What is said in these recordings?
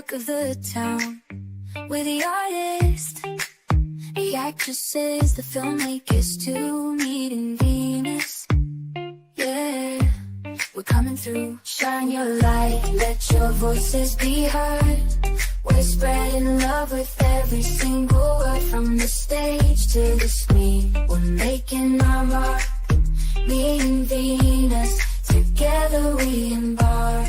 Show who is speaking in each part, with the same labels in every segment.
Speaker 1: talk of the town. We're the artists, the actresses, the filmmakers too, meeting Venus. Yeah, we're coming through. Shine your light, let your voices be heard. We're spreading love with every single word, from the stage to the screen. We're making our mark, me and Venus, together we embark.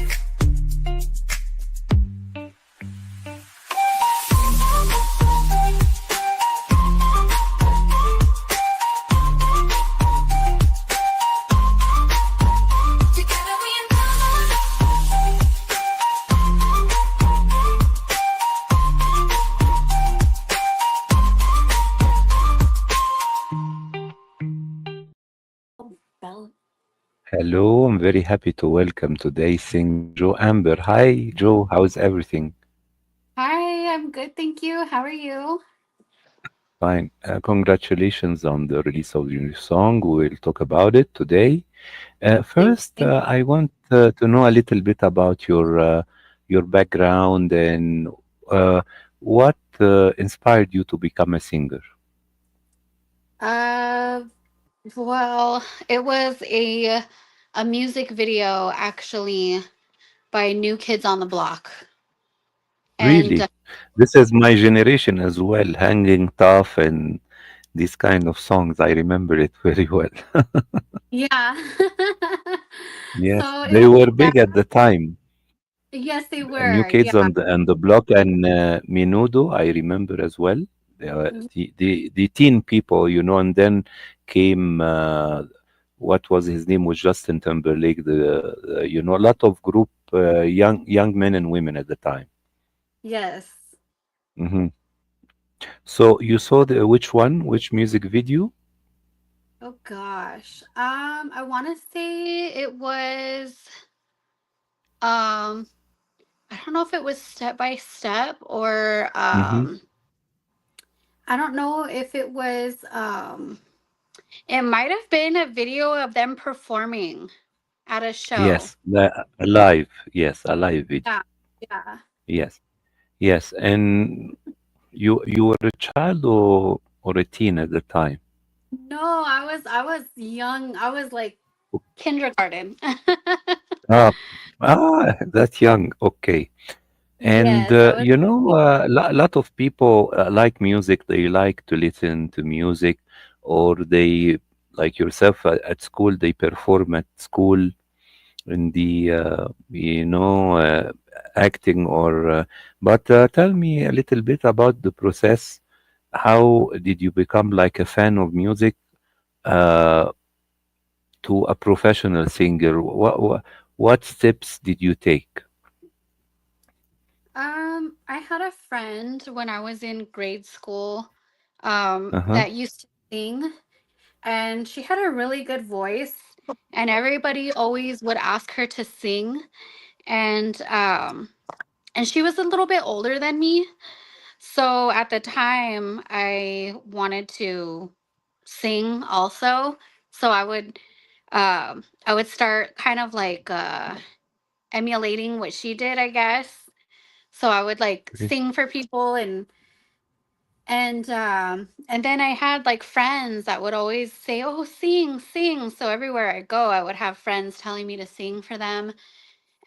Speaker 1: Bell.
Speaker 2: Hello, I'm very happy to welcome today's singer JoAmber. Hi, Joe. How's everything?
Speaker 3: Hi, I'm good, thank you. How are you?
Speaker 2: Fine. Congratulations on the release of your new song. We'll talk about it today. First,
Speaker 3: Thank
Speaker 2: I want to know a little bit about your background and what inspired you to become a singer.
Speaker 3: Uh, well, it was a music video actually by New Kids on the Block. And
Speaker 2: Really, this is my generation as well. Hanging Tough and these kind of songs. I remember it very well.
Speaker 3: yeah.
Speaker 2: Yes,
Speaker 3: So it
Speaker 2: they
Speaker 3: was
Speaker 2: were
Speaker 3: that.
Speaker 2: big at the time.
Speaker 3: Yes, they
Speaker 2: New
Speaker 3: were.
Speaker 2: Kids
Speaker 3: Yeah.
Speaker 2: on the Block and Menudo, I remember as well. The teen people, and then came what was his name was Justin Timberlake. A lot of group young men and women at the time.
Speaker 3: Yes.
Speaker 2: Hmm. So you saw the which one? Which music video?
Speaker 3: Oh gosh. I want to say it was um I don't know if it was Step by Step or
Speaker 2: Hmm.
Speaker 3: I don't know if it was it might have been a video of them performing at a show.
Speaker 2: Yes, alive. Yes, a live video.
Speaker 3: Yeah. Yeah.
Speaker 2: Yes, yes. And you were a child or a teen at the time?
Speaker 3: No, I was young. I was like kindergarten.
Speaker 2: Ah, that's young. Okay. And
Speaker 3: Yes, I was.
Speaker 2: a lot of people like music. They like to listen to music, or they, like yourself at school, they perform at school in the, acting or. But tell me a little bit about the process. How did you become like a fan of music uh, to a professional singer? What steps did you take?
Speaker 3: I had a friend when I was in grade school,
Speaker 2: Uh-huh.
Speaker 3: that used to sing, and she had a really good voice, and everybody always would ask her to sing, and and she was a little bit older than me. So at the time, I wanted to sing also. So I would start kind of like emulating what she did, I guess. So I would like
Speaker 2: Okay.
Speaker 3: sing for people and then I had like friends that would always say, "Oh, sing, sing." So everywhere I go, I would have friends telling me to sing for them.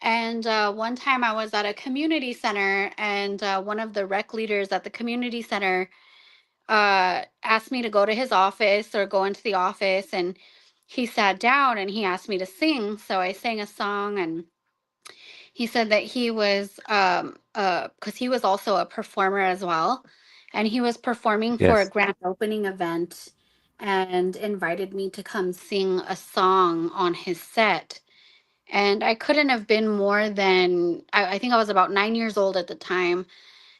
Speaker 3: And one time I was at a community center, and one of the rec leaders at the community center asked me to go to his office or go into the office, and he sat down and he asked me to sing. So I sang a song, and he said that he was because he was also a performer as well, and he was performing for a
Speaker 2: Yes.
Speaker 3: grand opening event and invited me to come sing a song on his set. And I couldn't have been more than I think I was about 9 years old at the time.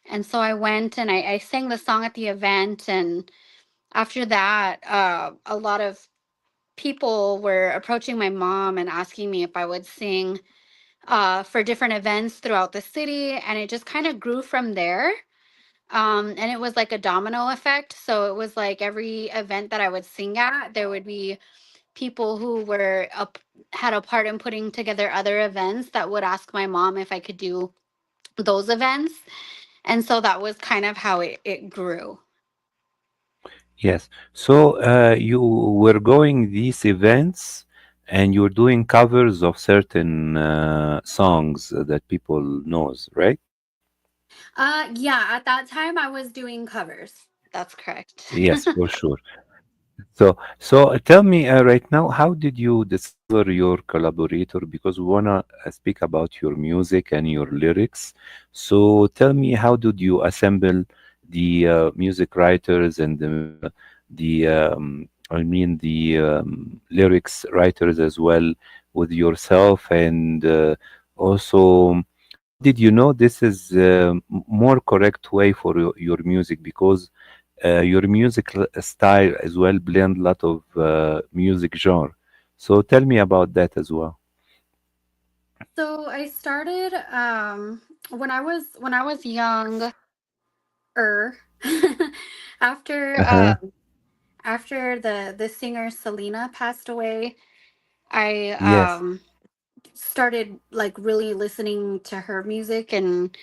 Speaker 3: And so I went and I sang the song at the event. And after that, a lot of people were approaching my mom and asking me if I would sing for different events throughout the city. And it just kind of grew from there. And it was like a domino effect. So it was like every event that I would sing at, there would be people who had a part in putting together other events that would ask my mom if I could do those events. And so that was kind of how it grew.
Speaker 2: Yes. So you were going these events and you're doing covers of certain songs that people knows, right?
Speaker 3: Yeah, at that time I was doing covers. That's correct.
Speaker 2: Yes, for sure. So tell me right now, how did you discover your collaborator? Because we wanna speak about your music and your lyrics. So tell me, how did you assemble the music writers and the lyrics writers as well with yourself, and also, how did you know this is more correct way for your music? Because your music style as well blend a lot of music genre. So tell me about that as well.
Speaker 3: So I started when I was younger, after
Speaker 2: Uh-huh.
Speaker 3: after the singer Selena passed away. I
Speaker 2: Yes.
Speaker 3: started like really listening to her music, and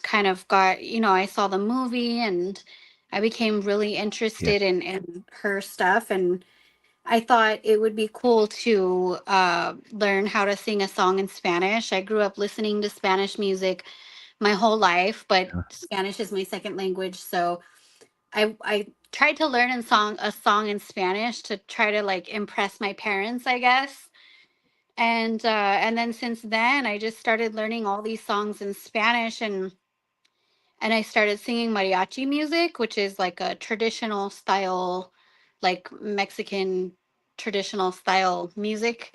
Speaker 3: kind of got, I saw the movie, and I became really
Speaker 2: Yes.
Speaker 3: interested in her stuff, and I thought it would be cool to learn how to sing a song in Spanish. I grew up listening to Spanish music my whole life, but Spanish is my second language, so I tried to learn a song in Spanish to try to like impress my parents, I guess. And then since then I just started learning all these songs in Spanish, and I started singing mariachi music, which is like a traditional style, like Mexican traditional style music.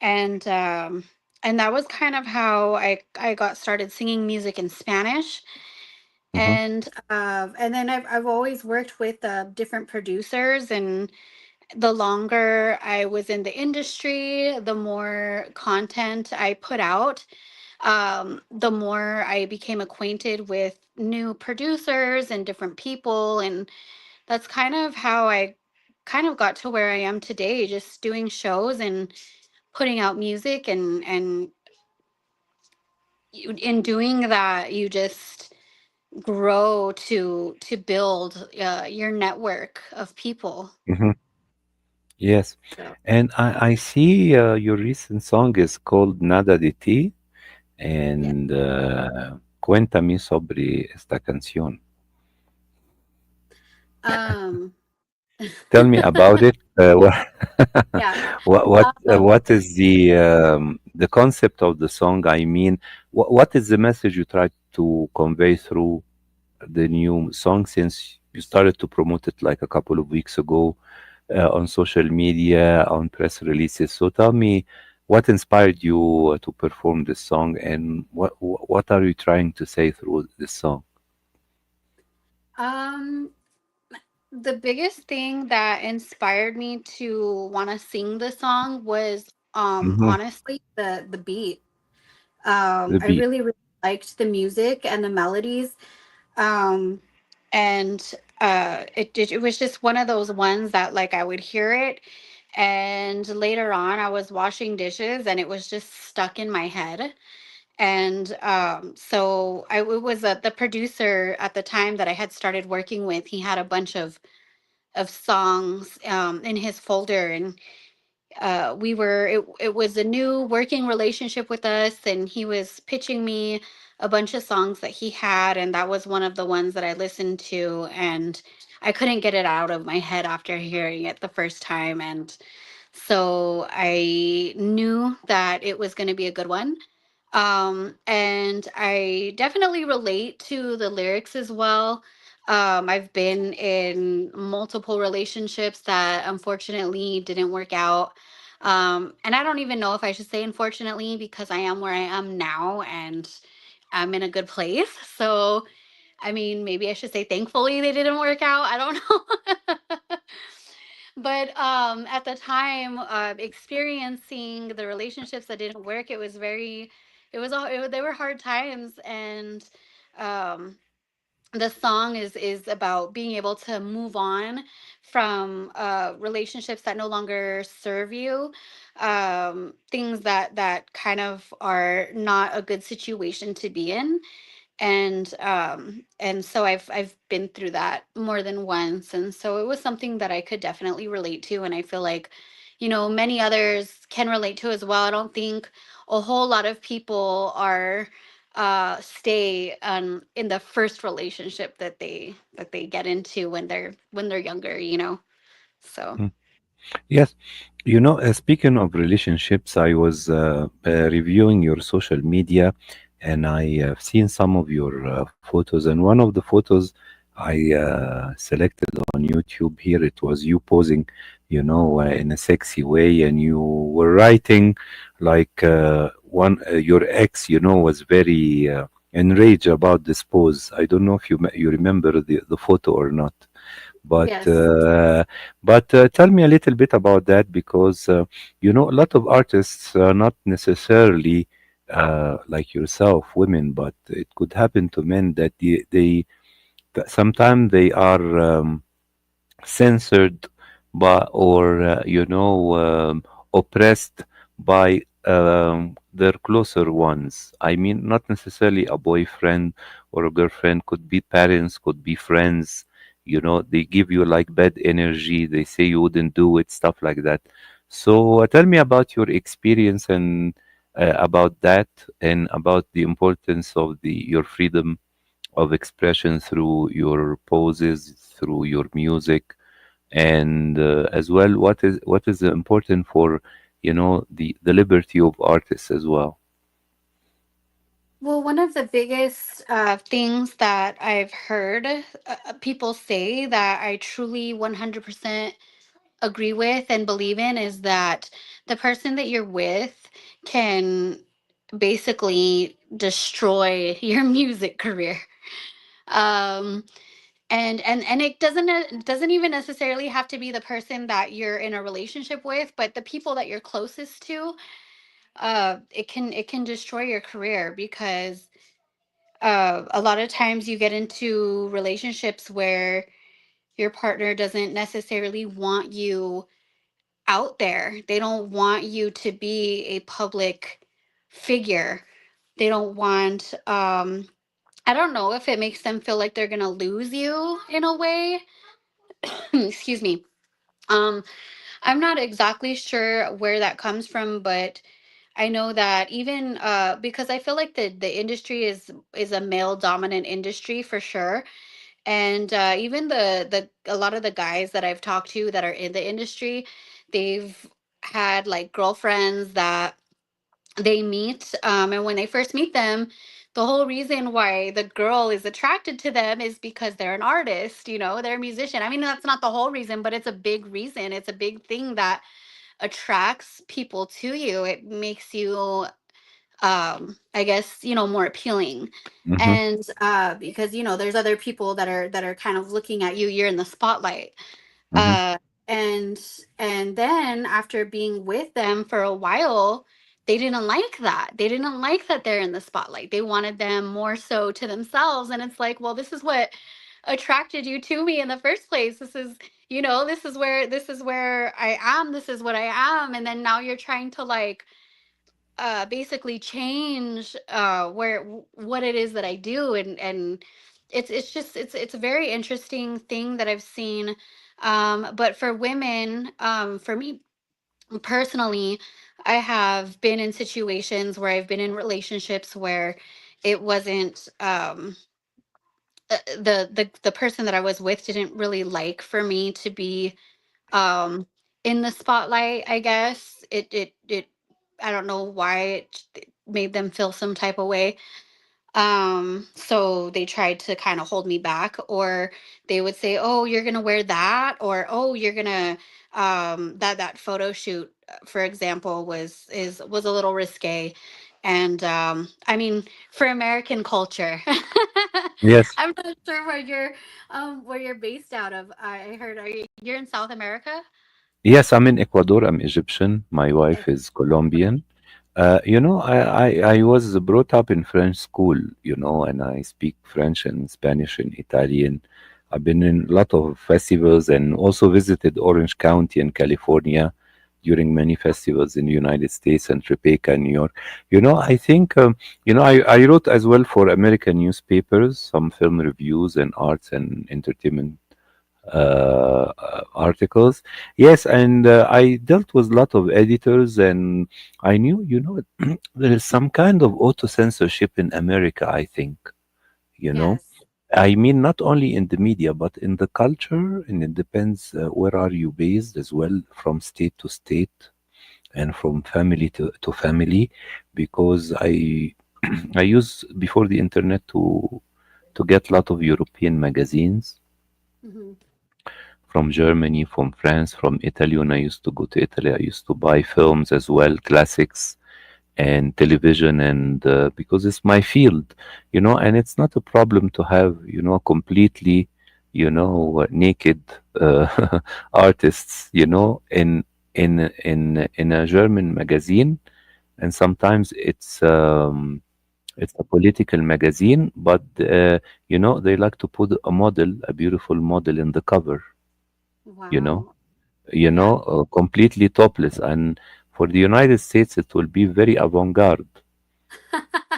Speaker 3: And that was kind of how I got started singing music in Spanish.
Speaker 2: Mm-hmm.
Speaker 3: And then I've always worked with different producers, and the longer I was in the industry, the more content I put out, the more I became acquainted with new producers and different people. And that's kind of how I kind of got to where I am today, just doing shows and putting out music. And in doing that, you just grow to build your network of people.
Speaker 2: Mm-hmm. Yes.
Speaker 3: So
Speaker 2: And I see your recent song is called Nada de Ti,
Speaker 3: yeah.
Speaker 2: and cuéntame sobre esta canción.
Speaker 3: um
Speaker 2: Tell me about it.
Speaker 3: yeah.
Speaker 2: What is the concept of the song? I mean, what is the message you try to convey through the new song, since you started to promote it like a couple of weeks ago on social media, on press releases? So tell me, what inspired you to perform this song, and what are you trying to say through this song?
Speaker 3: um the biggest thing that inspired me to want to sing the song was
Speaker 2: Hmm.
Speaker 3: honestly the beat.
Speaker 2: The
Speaker 3: I
Speaker 2: beat.
Speaker 3: really liked the music and the melodies. um and it was just one of those ones that like I would hear it, and later on I was washing dishes and it was just stuck in my head. And so it was the producer at the time that I had started working with. He had a bunch of songs in his folder, and it was a new working relationship with us, and he was pitching me a bunch of songs that he had, and that was one of the ones that I listened to, and I couldn't get it out of my head after hearing it the first time. And so I knew that it was going to be a good one. And I definitely relate to the lyrics as well. I've been in multiple relationships that unfortunately didn't work out. And I don't even know if I should say unfortunately, because I am where I am now and I'm in a good place. So, I mean, maybe I should say thankfully they didn't work out. I don't know. But at the time, experiencing the relationships that didn't work, it was very, it was all, they were hard times. And um, the song is about being able to move on from relationships that no longer serve you, things that kind of are not a good situation to be in. And so I've been through that more than once, and so it was something that I could definitely relate to, and I feel like, many others can relate to as well. I don't think a whole lot of people are stay in the first relationship that they get into when they're younger, so.
Speaker 2: Mm. Yes, you know, speaking of relationships, I was reviewing your social media and I have seen some of your photos. And one of the photos I selected on YouTube here, it was you posing, you know, in a sexy way, and you were writing like your ex, you know, was very enraged about this pose. I don't know if you remember the photo or not. But
Speaker 3: Yes.
Speaker 2: uh, but tell me a little bit about that because you know a lot of artists are not necessarily like yourself, women, but it could happen to men that sometimes they are censored by or oppressed by their closer ones. I mean, not necessarily a boyfriend or a girlfriend, could be parents, could be friends. You know, they give you like bad energy, they say you wouldn't do it, stuff like that. So tell me about your experience and about that, and about the importance of the your freedom of expression through your poses, through your music, and as well what is important for the liberty of artists as well.
Speaker 3: Well, one of the biggest things that I've heard people say that I truly 100% agree with and believe in is that the person that you're with can basically destroy your music career. Um, and it doesn't even necessarily have to be the person that you're in a relationship with, but the people that you're closest to. It can destroy your career because a lot of times you get into relationships where your partner doesn't necessarily want you out there. They don't want you to be a public figure. They don't want, I don't know if it makes them feel like they're going to lose you in a way. Excuse me. Um, I'm not exactly sure where that comes from, but I know that even because I feel like the industry is a male dominant industry for sure. And even the a lot of the guys that I've talked to that are in the industry, they've had like girlfriends that they meet, and when they first meet them, the whole reason why the girl is attracted to them is because they're an artist, they're a musician. I mean, that's not the whole reason, but it's a big reason. It's a big thing that attracts people to you. It makes you, I guess, more appealing.
Speaker 2: Hmm.
Speaker 3: And because there's other people that are kind of looking at you, you're in the spotlight.
Speaker 2: Hmm.
Speaker 3: uh and and then after being with them for a while, they didn't like that they're in the spotlight. They wanted them more so to themselves, and it's like, well, this is what attracted you to me in the first place. This is where I am. This is what I am. And then now you're trying to like basically change what it is that I do. And it's a very interesting thing that I've seen. But for women, for me personally, I have been in situations where I've been in relationships where it wasn't the person that I was with didn't really like for me to be um in the spotlight. I guess it I don't know why it made them feel some type of way. So they tried to kind of hold me back, or they would say, oh, you're gonna wear that, or oh, you're gonna that photo shoot, for example, was a little risque. And I mean, for American culture.
Speaker 2: Yes.
Speaker 3: I'm not sure where you're based out of. I heard you're in South America?
Speaker 2: Yes, I'm in Ecuador. I'm Egyptian. My wife is Colombian. I was brought up in French school, and I speak French and Spanish and Italian. I've been in a lot of festivals and also visited Orange County in California during many festivals in the United States and Tribeca, New York. I think, I wrote as well for American newspapers, some film reviews and arts and entertainment articles. Yes, and I dealt with a lot of editors, and I knew, there is some kind of auto censorship in America, I think, you know.
Speaker 3: Yes.
Speaker 2: I mean, not only in the media, but in the culture, and it depends where are you based as well, from state to state and from family to family, because I use before the internet to get a lot of European magazines
Speaker 3: Hmm.
Speaker 2: from Germany, from France, from Italy. When I used to go to Italy, I used to buy films as well, classics and television, and because it's my field, and it's not a problem to have, completely, naked artists, in a German magazine, and sometimes it's a political magazine, but they like to put a model, a beautiful model, in the cover, you know,
Speaker 3: Wow. Yeah.
Speaker 2: completely topless. And for the United States, it will be very avant-garde,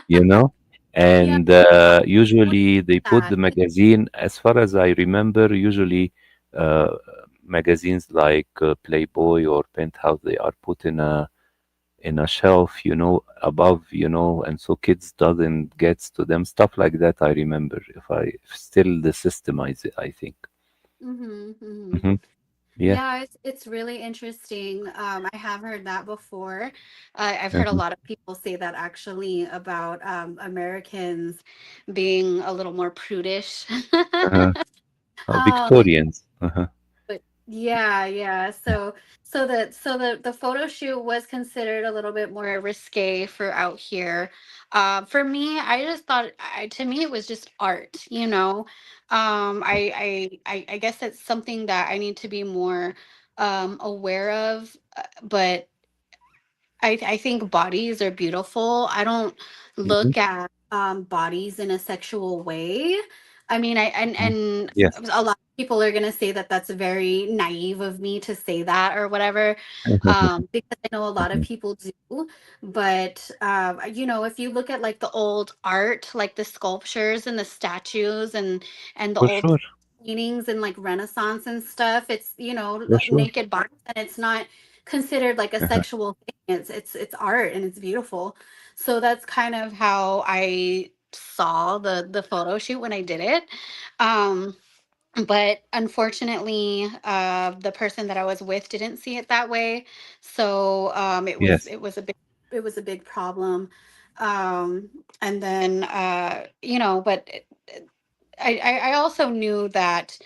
Speaker 2: you know.
Speaker 3: Yeah.
Speaker 2: And
Speaker 3: What
Speaker 2: usually they put
Speaker 3: that?
Speaker 2: the magazine, as far as I remember, usually uh, magazines like Playboy or Penthouse, they are put in a shelf, above, and so kids doesn't gets to them, stuff like that. I remember, if still the system, I think.
Speaker 3: Hmm. Hmm.
Speaker 2: Hmm. Yeah.
Speaker 3: Yeah, it's really interesting. I have heard that before. I've heard a
Speaker 2: Uh-huh.
Speaker 3: lot of people say that actually about Americans being a little more prudish.
Speaker 2: Uh-huh.
Speaker 3: Um,
Speaker 2: Victorians. Uh-huh.
Speaker 3: but yeah, yeah. So the photo shoot was considered a little bit more risque for out here. For me, I just thought, to me it was just art, you know. I guess it's something that I need to be more aware of. But I think bodies are beautiful. I don't
Speaker 2: Hmm.
Speaker 3: look at bodies in a sexual way. I mean, and
Speaker 2: Yes.
Speaker 3: a lot of people are gonna say that that's very naive of me to say that or whatever, because I know a lot of
Speaker 2: Mhm.
Speaker 3: people do. But if you look at like the old art, like the sculptures and the statues and the
Speaker 2: For
Speaker 3: old
Speaker 2: sure.
Speaker 3: paintings and like Renaissance and stuff, it's
Speaker 2: For sure.
Speaker 3: naked bodies, and it's not considered like a
Speaker 2: Uh-huh.
Speaker 3: sexual thing. It's art and it's beautiful. So that's kind of how I saw the photo shoot when I did it. Um, but unfortunately, the person that I was with didn't see it that way. So it was
Speaker 2: Yes.
Speaker 3: it was a big it was a big problem. Um, and then but I also knew that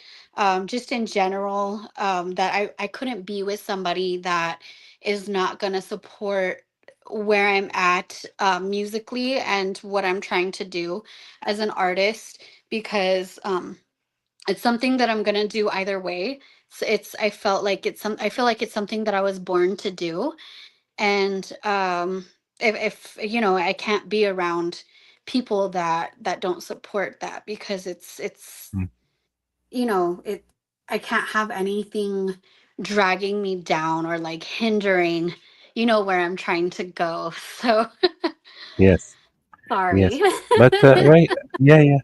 Speaker 3: just in general, that I couldn't be with somebody that is not going to support where I'm at musically and what I'm trying to do as an artist, because it's something that I'm going to do either way. So I feel like it's something that I was born to do. And if I can't be around people that don't support that, because it's
Speaker 2: Mm.
Speaker 3: it I can't have anything dragging me down or like hindering where I'm trying to go. So
Speaker 2: Yes.
Speaker 3: sorry.
Speaker 2: Yes. But right. Yeah. Yeah.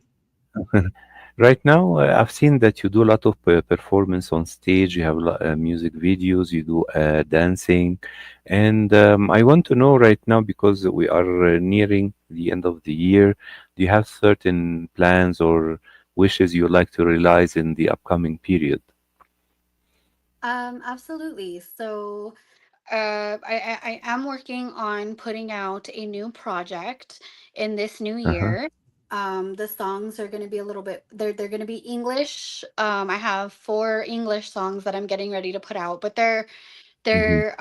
Speaker 2: Right now, I've seen that you do a lot of performance on stage. You have music videos. You do dancing, and I want to know right now, because we are nearing the end of the year. Do you have certain plans or wishes you like to realize in the upcoming period?
Speaker 3: Absolutely. So I am working on putting out a new project in this new
Speaker 2: Uh-huh.
Speaker 3: year. The songs are going to be a little bit, they're going to be English. I have 4 English songs that I'm getting ready to put out, but they're
Speaker 2: Hmm.
Speaker 3: they're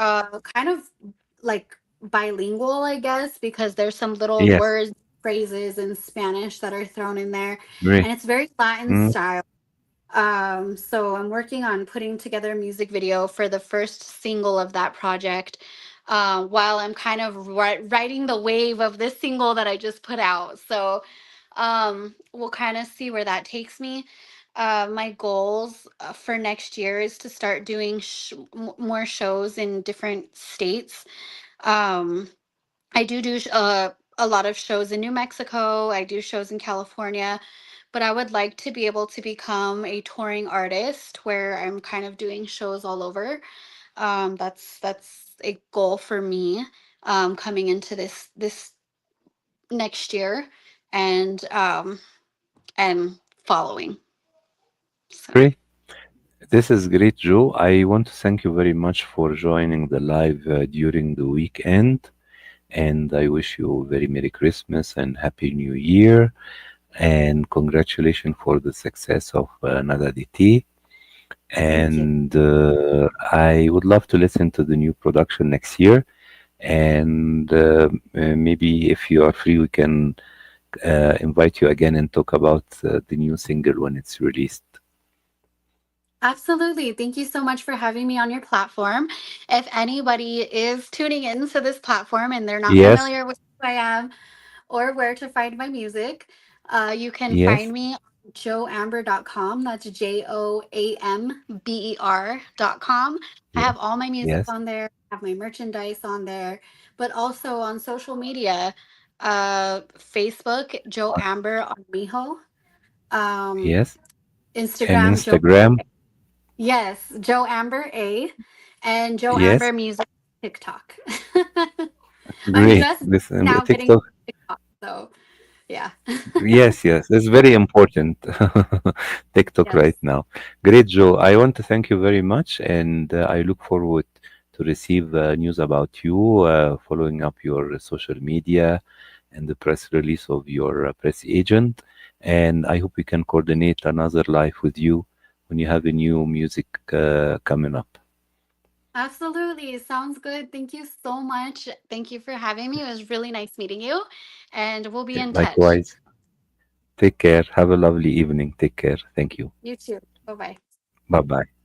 Speaker 3: kind of like bilingual, I guess, because there's some little
Speaker 2: Yes.
Speaker 3: words, phrases in Spanish that are thrown in there,
Speaker 2: Great.
Speaker 3: and it's very Latin
Speaker 2: Mm.
Speaker 3: style. So I'm working on putting together a music video for the first single of that project. while I'm kind of riding the wave of this single that I just put out. So we'll kind of see where that takes me. My goals for next year is to start doing more shows in different states. Um, I do a lot of shows in New Mexico. I do shows in California, but I would like to be able to become a touring artist where I'm kind of doing shows all over. That's a goal for me coming into this next year and following. So
Speaker 2: Great. This is great, Joe. I want to thank you very much for joining the live during the weekend. And I wish you a very Merry Christmas and Happy New Year. And congratulations for the success of Nada DT.
Speaker 3: thank you.
Speaker 2: And I would love to listen to the new production next year. And maybe if you are free, we can invite you again and talk about the new single when it's released.
Speaker 3: Absolutely. Thank you so much for having me on your platform. If anybody is tuning into this platform and they're not
Speaker 2: Yes,
Speaker 3: familiar with who I am or where to find my music, you can find
Speaker 2: yes,
Speaker 3: me on joamber.com. That's JoAmber.com. I have all my music
Speaker 2: yes,
Speaker 3: on there, I have my merchandise on there, but also on social media, Facebook, Joe
Speaker 2: uh,
Speaker 3: Amber on Miho, um,
Speaker 2: yes. And
Speaker 3: Instagram, Joe
Speaker 2: Instagram,
Speaker 3: Yes, Joe Amber A and Joe
Speaker 2: yes.
Speaker 3: Amber Music TikTok. I'm
Speaker 2: Great.
Speaker 3: just
Speaker 2: This
Speaker 3: now getting
Speaker 2: TikTok.
Speaker 3: TikTok, so yeah.
Speaker 2: Yes, yes, it's very important. TikTok right
Speaker 3: Yes,
Speaker 2: now. Great, Joe. I want to thank you very much, and I look forward to receive news about you, following up your social media and the press release of your press agent. And I hope we can coordinate another live with you when you have a new music coming up.
Speaker 3: absolutely. Sounds good. Thank you so much. Thank you for having me. It was really nice meeting you, and we'll be in touch.
Speaker 2: Likewise. Take care. Have a lovely evening. Take care. Thank you.
Speaker 3: You too. Bye bye.
Speaker 2: Bye bye.